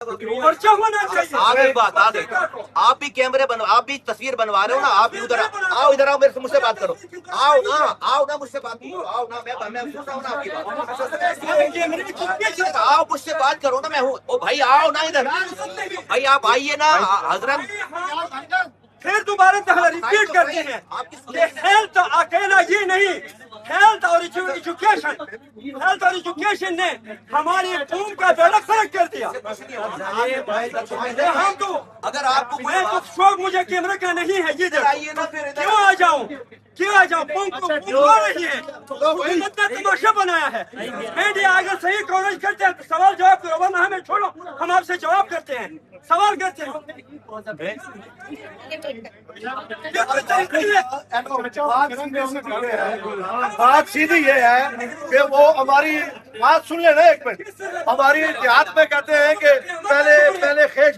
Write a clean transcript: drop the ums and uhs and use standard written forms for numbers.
पर्चा होना चाहिए। आगे बात आगे, आप भी कैमरे आप भी तस्वीर बनवा रहे हो ना, आप भी उधर आओ, इधर आओ, मेरे से मुझसे बात करो, आओ ना मुझसे बात करो, आओ ना, मैं सुन रहा हूँ ना आपकी बात, आओ मुझसे बात करो ना, मैं हूँ। ओ भाई आओ ना इधर, भाई आप आइए ना हजरत। फिर दोबारा रिपीट करते हैं कि हेल्थ अकेला ये नहीं, हेल्थ और एजुकेशन ने हमारी कौम का बेड़ा गर्क कर दिया। हम तो अगर आपको मैं तो शौक मुझे कैमरे का नहीं है, ये क्यों आ जाऊं, पंख हो रही है, तमाशा बनाया है। मीडिया अगर सही कवरेज करते हैं तो सवाल जवाब करो, वरना हमें छोड़ो, हम आपसे जवाब करते हैं, सवाल करते हैं। बात सीधी ये है कि वो हमारी बात सुन लेना एक मिनट। हमारी इतिहास में कहते हैं कि पहले